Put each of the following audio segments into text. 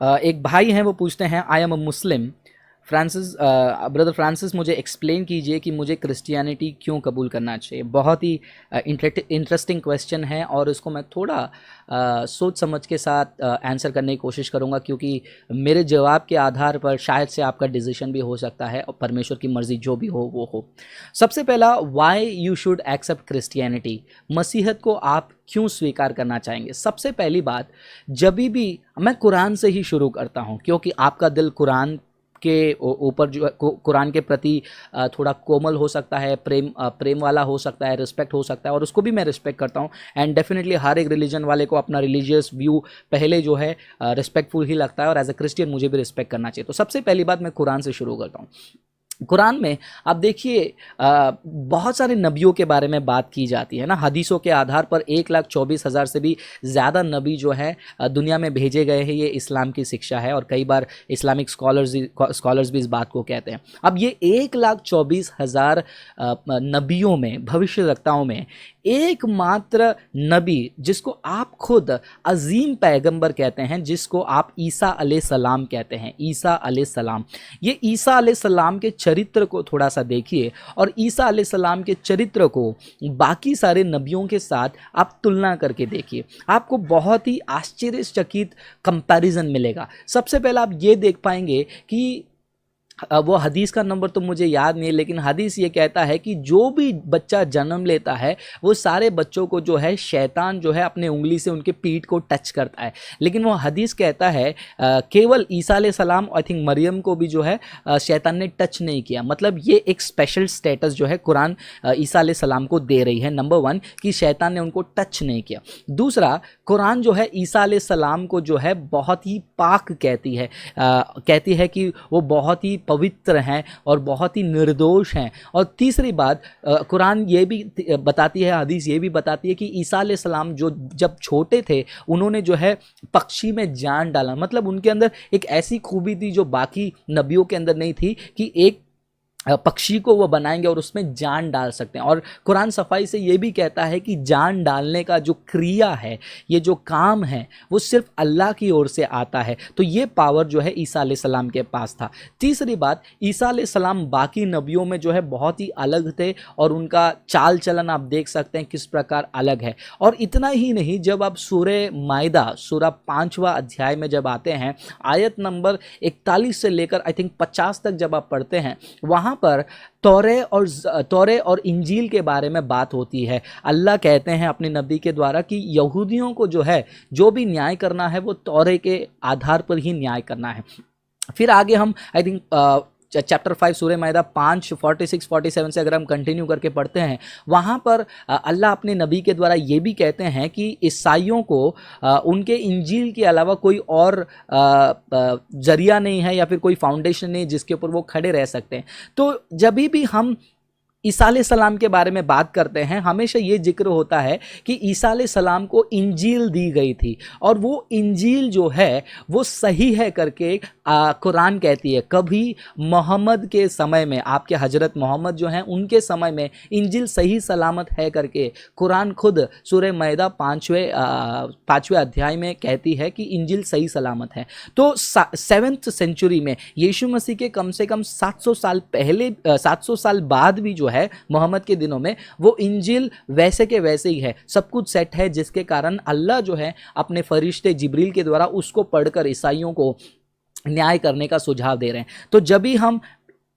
एक भाई हैं, वो पूछते हैं, I am a Muslim Francis, brother Francis, मुझे एक्सप्लेन कीजिए कि मुझे क्रिश्चियनिटी क्यों कबूल करना चाहिए। बहुत ही इंटरेस्टिंग क्वेश्चन है और इसको मैं थोड़ा सोच समझ के साथ आंसर करने की कोशिश करूँगा, क्योंकि मेरे जवाब के आधार पर शायद से आपका डिसीजन भी हो सकता है और परमेश्वर की मर्ज़ी जो भी हो वो हो। सबसे पहला, why you should accept Christianity, मसीहत को आप क्यों स्वीकार करना चाहेंगे। सबसे पहली बात, जब भी मैं कुरान से ही शुरू करता हूँ, क्योंकि आपका दिल कुरान के ऊपर जो कुरान के प्रति थोड़ा कोमल हो सकता है, प्रेम वाला हो सकता है, रिस्पेक्ट हो सकता है, और उसको भी मैं रिस्पेक्ट करता हूँ। एंड डेफिनेटली हर एक रिलीजन वाले को अपना रिलीजियस व्यू पहले जो है रिस्पेक्टफुल ही लगता है, और एज अ क्रिश्चियन मुझे भी रिस्पेक्ट करना चाहिए। तो सबसे पहली बात, मैं कुरान से शुरू करता हूँ। कुरान में आप देखिए बहुत सारे नबियों के बारे में बात की जाती है ना। हदीसों के आधार पर 1,24,000 से भी ज़्यादा नबी जो है दुनिया में भेजे गए हैं। ये इस्लाम की शिक्षा है और कई बार इस्लामिक स्कॉलर्स भी इस बात को कहते हैं। अब ये 1,24,000 नबियों में, भविष्यवक्ताओं में एकमात्र नबी जिसको आप खुद अजीम पैगंबर कहते हैं, जिसको आप ईसा अलैहिस्सलाम कहते हैं, ईसा अलैहिस्सलाम, ये ईसा अलैहिस्सलाम के चरित्र को थोड़ा सा देखिए और ईसा अलैहिस्सलाम के चरित्र को बाकी सारे नबियों के साथ आप तुलना करके देखिए, आपको बहुत ही आश्चर्यचकित कंपैरिजन मिलेगा। सबसे पहला आप ये देख पाएंगे कि वो हदीस का नंबर तो मुझे याद नहीं है, लेकिन हदीस ये कहता है कि जो भी बच्चा जन्म लेता है वो सारे बच्चों को जो है शैतान जो है अपने उंगली से उनके पीठ को टच करता है। लेकिन वो हदीस कहता है केवल ईसा अलैहिस्सलाम, आई थिंक मरियम को भी जो है शैतान ने टच नहीं किया। मतलब ये एक स्पेशल स्टेटस जो है कुरान ईसा अलैहिस्सलाम को दे रही है, नंबर 1, कि शैतान ने उनको टच नहीं किया। दूसरा, कुरान जो है ईसा अलैहिस्सलाम को जो है बहुत ही पाक कहती है, कहती है कि वो बहुत ही पवित्र हैं और बहुत ही निर्दोष हैं। और तीसरी बात, कुरान ये भी बताती है, हदीस ये भी बताती है कि ईसा अलैहिस्सलाम जो जब छोटे थे उन्होंने जो है पक्षी में जान डाला। मतलब उनके अंदर एक ऐसी खूबी थी जो बाकी नबियों के अंदर नहीं थी, कि एक पक्षी को वो बनाएंगे और उसमें जान डाल सकते हैं। और कुरान सफाई से ये भी कहता है कि जान डालने का जो क्रिया है, ये जो काम है, वो सिर्फ अल्लाह की ओर से आता है। तो ये पावर जो है ईसा अलैहिस्सलाम के पास था। तीसरी बात, ईसा अलैहिस्सलाम बाकी नबियों में जो है बहुत ही अलग थे और उनका चाल चलन आप देख सकते हैं किस प्रकार अलग है। और इतना ही नहीं, जब आप सूरे माइदा, सूरा 5वां अध्याय में जब आते हैं, आयत नंबर 41 से लेकर आई थिंक 50 तक जब आप पढ़ते हैं, वहाँ पर तौरे और इंजील के बारे में बात होती है। अल्लाह कहते हैं अपने नबी के द्वारा कि यहूदियों को जो है जो भी न्याय करना है वो तौरे के आधार पर ही न्याय करना है। फिर आगे हम आई थिंक चैप्टर 5 सूरह माइदा 5 46 47 से अगर हम कंटिन्यू करके पढ़ते हैं, वहाँ पर अल्लाह अपने नबी के द्वारा ये भी कहते हैं कि ईसाइयों को उनके इंजील के अलावा कोई और जरिया नहीं है या फिर कोई फाउंडेशन नहीं जिसके ऊपर वो खड़े रह सकते हैं। तो जब भी हम ईसा अलैहिस्सलाम के बारे में बात करते हैं, हमेशा ये जिक्र होता है कि ईसा अलैहिस्सलाम को इंजील दी गई थी और वो इंजील जो है वो सही है करके कुरान कहती है। कभी मोहम्मद के समय में, आपके हजरत मोहम्मद जो हैं उनके समय में इंजील सही सलामत है करके कुरान खुद सूरह माइदा 5वें अध्याय में कहती है कि इंजील सही सलामत है। तो 7th सेंचुरी में यीशु मसीह के कम से कम 700 साल पहले, 700 साल बाद भी जो है मोहम्मद के दिनों में वो इंजील वैसे के वैसे ही है, सब कुछ सेट है, जिसके कारण अल्लाह जो है अपने फरिश्ते जिब्रील के द्वारा उसको पढ़कर ईसाइयों को न्याय करने का सुझाव दे रहे हैं। तो जब भी हम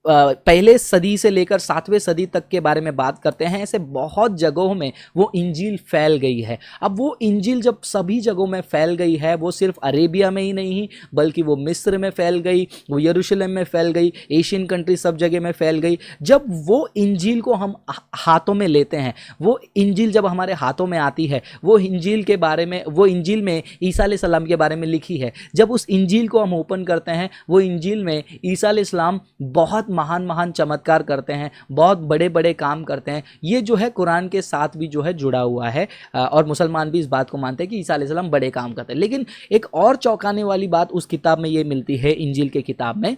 पहले सदी से लेकर 7वें सदी तक के बारे में बात करते हैं, ऐसे बहुत जगहों में वो इंजील फैल गई है। अब वो इंजील जब सभी जगहों में फैल गई है, वो सिर्फ अरेबिया में ही नहीं बल्कि वो मिस्र में फैल गई, वो यरूशलेम में फैल गई, एशियन कंट्री सब जगह में फैल गई। जब वो इंजील को हम हाथों में लेते हैं, वो इंजील जब हमारे हाथों में आती है, वो इंजील के बारे में, वो इंजील में ईसा अलैहिस्सलाम के बारे में लिखी है। जब उस इंजील को हम ओपन करते हैं, वो इंजील में ईसा अलैहिस्सलाम बहुत महान महान चमत्कार करते हैं, बहुत बड़े बड़े काम करते हैं। ये जो है कुरान के साथ भी जो है जुड़ा हुआ है और मुसलमान भी इस बात को मानते हैं कि ईसा अलैहिस्सलाम बड़े काम करते हैं। लेकिन एक और चौंकाने वाली बात उस किताब में ये मिलती है, इंजील के किताब में,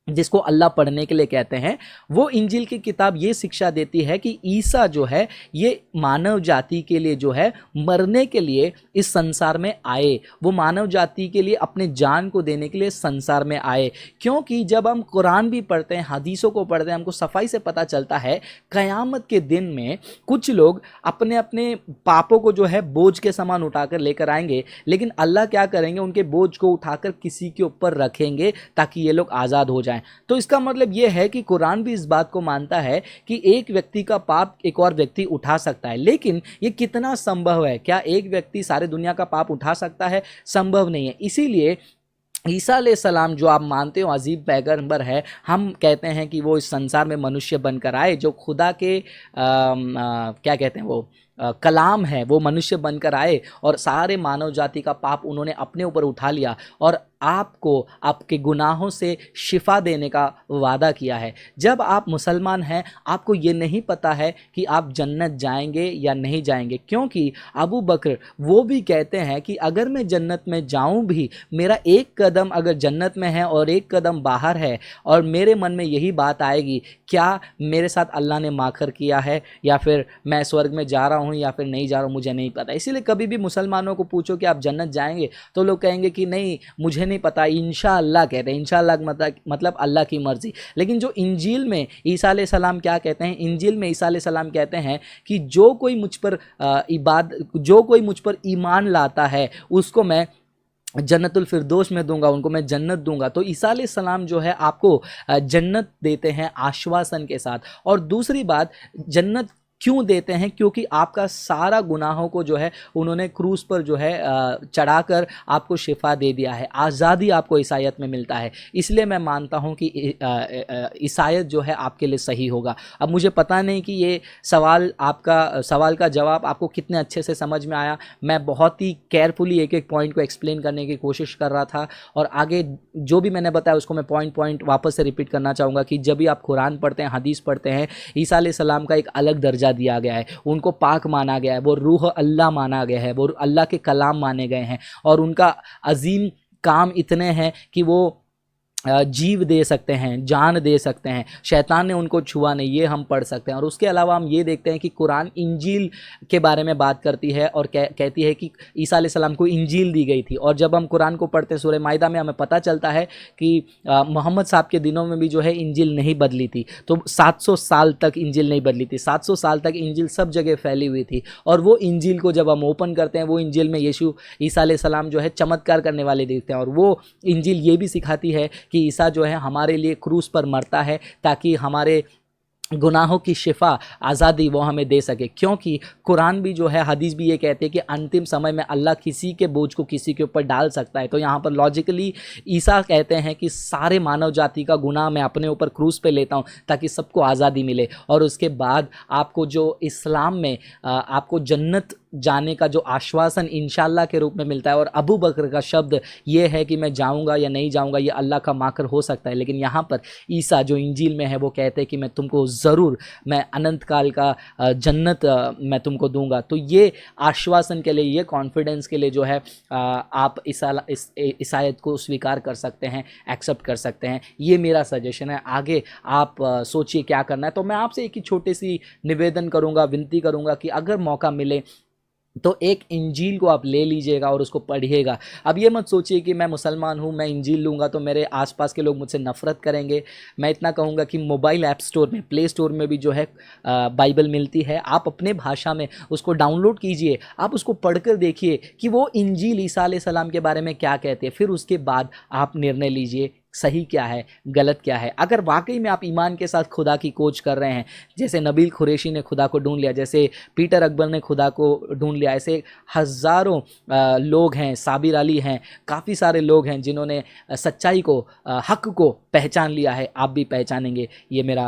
जिसको अल्लाह पढ़ने के लिए कहते हैं, वो इंजील की किताब ये शिक्षा देती है कि ईसा जो है ये मानव जाति के लिए जो है मरने के लिए इस संसार में आए, वो मानव जाति के लिए अपने जान को देने के लिए संसार में आए। क्योंकि जब हम कुरान भी पढ़ते हैं, हदीसों को पढ़ते हैं, हमको सफाई से पता चलता है क़यामत के दिन में कुछ लोग अपने अपने पापों को जो है बोझ के समान उठाकर लेकर आएंगे, लेकिन अल्लाह क्या करेंगे, उनके बोझ को उठाकर किसी के ऊपर रखेंगे ताकि ये लोग आज़ाद हो जाएं। तो इसका मतलब यह है कि कुरान भी इस बात को मानता है कि एक व्यक्ति का पाप एक और व्यक्ति उठा सकता है, लेकिन ये कितना संभव है? क्या एक व्यक्ति सारे दुनिया का पाप उठा सकता है? संभव नहीं है। इसीलिए ईसा अलैहिस्सलाम जो आप मानते हो अजीब पैगंबर है, हम कहते हैं कि वो इस संसार में मनुष्य बनकर आए, जो खुदा के क्या कहते हैं वो कलाम है, वो मनुष्य बनकर आए और सारे मानव जाति का पाप उन्होंने अपने ऊपर उठा लिया और आपको आपके गुनाहों से शिफा देने का वादा किया है। जब आप मुसलमान हैं, आपको ये नहीं पता है कि आप जन्नत जाएंगे या नहीं जाएंगे, क्योंकि अबू बकर वो भी कहते हैं कि अगर मैं जन्नत में जाऊं भी, मेरा एक कदम अगर जन्नत में है और एक कदम बाहर है, और मेरे मन में यही बात आएगी, क्या मेरे साथ अल्लाह ने माखर किया है या फिर मैं स्वर्ग में जा रहा हूँ या फिर नहीं जा रहा हूँ, मुझे नहीं पता। इसीलिए कभी भी मुसलमानों को पूछो कि आप जन्नत जाएंगे, तो लोग कहेंगे कि नहीं मुझे नहीं पता, इंशाअल्लाह कहते हैं। इंशाअल्लाह मतलब अल्लाह की मर्जी। लेकिन जो इंजील में ईसा अलैहिस्सलाम क्या कहते हैं, इंजील में ईसा अलैहिस्सलाम कहते हैं कि जो कोई मुझ पर ईमान लाता है उसको मैं जन्नतुल फिरदौस में दूंगा, उनको मैं जन्नत दूंगा। तो ईसा अलैहिस्सलाम जो है आपको जन्नत देते हैं आश्वासन के साथ। और दूसरी बात, जन्नत क्यों देते हैं? क्योंकि आपका सारा गुनाहों को जो है उन्होंने क्रूस पर जो है चढ़ाकर आपको शिफा दे दिया है, आज़ादी आपको ईसाईयत में मिलता है। इसलिए मैं मानता हूं कि ईसाईयत जो है आपके लिए सही होगा। अब मुझे पता नहीं कि ये सवाल का जवाब आपको कितने अच्छे से समझ में आया। मैं बहुत ही केयरफुली एक एक पॉइंट को एक्सप्लेन करने की कोशिश कर रहा था, और आगे जो भी मैंने बताया उसको मैं पॉइंट वापस से रिपीट करना चाहूँगा कि जब भी आप कुरान पढ़ते हैं, हदीस पढ़ते हैं, ईसा अलैहिस्सलाम का एक अलग दर्जा दिया गया है, उनको पाक माना गया है, वो रूह अल्लाह माना गया है, वो अल्लाह के कलाम माने गए हैं, और उनका अजीम काम इतने हैं कि वो जीव दे सकते हैं, जान दे सकते हैं, शैतान ने उनको छुआ नहीं, ये हम पढ़ सकते हैं। और उसके अलावा हम ये देखते हैं कि कुरान इंजील के बारे में बात करती है और कहती है कि ईसा अलैहिस्सलाम को इंजील दी गई थी। और जब हम कुरान को पढ़ते हैं सूरह माइदा में, हमें पता चलता है कि मोहम्मद साहब के दिनों में भी जो है इंजील नहीं बदली थी। तो 700 साल तक इंजील नहीं बदली थी, 700 साल तक इंजील सब जगह फैली हुई थी। और वो इंजील को जब हम ओपन करते हैं, वो इंजील में यीशु ईसा अलैहिस्सलाम जो है चमत्कार करने वाले दिखते हैं। और वो इंजील ये भी सिखाती है कि ईसा जो है हमारे लिए क्रूस पर मरता है ताकि हमारे गुनाहों की शिफा, आज़ादी वो हमें दे सके। क्योंकि कुरान भी जो है, हदीस भी ये कहते हैं कि अंतिम समय में अल्लाह किसी के बोझ को किसी के ऊपर डाल सकता है। तो यहाँ पर लॉजिकली ईसा कहते हैं कि सारे मानव जाति का गुनाह मैं अपने ऊपर क्रूस पे लेता हूँ ताकि सबको आज़ादी मिले। और उसके बाद आपको जो इस्लाम में आपको जन्नत जाने का जो आश्वासन इंशाअल्लाह के रूप में मिलता है। और अबू बकर का शब्द ये है कि मैं जाऊंगा या नहीं जाऊंगा, ये अल्लाह का माकर हो सकता है, लेकिन यहाँ पर ईसा जो इंजील में है वो कहते हैं कि मैं तुमको ज़रूर, मैं अनंत काल का जन्नत मैं तुमको दूंगा। तो ये आश्वासन के लिए, ये कॉन्फिडेंस के लिए जो है आप ईसाईयत को स्वीकार कर सकते हैं, एक्सेप्ट कर सकते हैं। ये मेरा सजेशन है। आगे आप सोचिए क्या करना है। तो मैं आपसे एक ही छोटी सी निवेदन करूँगा, विनती करूँगा कि अगर मौका मिले तो एक इंजील को आप ले लीजिएगा और उसको पढ़िएगा। अब ये मत सोचिए कि मैं मुसलमान हूँ, मैं इंजील लूँगा तो मेरे आसपास के लोग मुझसे नफ़रत करेंगे। मैं इतना कहूँगा कि मोबाइल ऐप स्टोर में, प्ले स्टोर में भी जो है बाइबल मिलती है। आप अपने भाषा में उसको डाउनलोड कीजिए, आप उसको पढ़कर देखिए कि वो इंजील ईसा अलैहिस्सलाम के बारे में क्या कहते हैं। फिर उसके बाद आप निर्णय लीजिए सही क्या है, गलत क्या है। अगर वाकई में आप ईमान के साथ खुदा की खोज कर रहे हैं, जैसे नबील कुरैशी ने खुदा को ढूंढ लिया, जैसे पीटर अकबर ने खुदा को ढूंढ लिया, ऐसे हज़ारों लोग हैं, साबिर अली हैं, काफ़ी सारे लोग हैं जिन्होंने सच्चाई को, हक़ को पहचान लिया है। आप भी पहचानेंगे, ये मेरा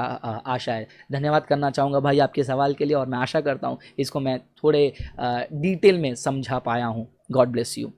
आशा है। धन्यवाद करना चाहूँगा भाई आपके सवाल के लिए, और मैं आशा करता हूँ इसको मैं थोड़े डिटेल में समझा पाया हूँ। God bless you.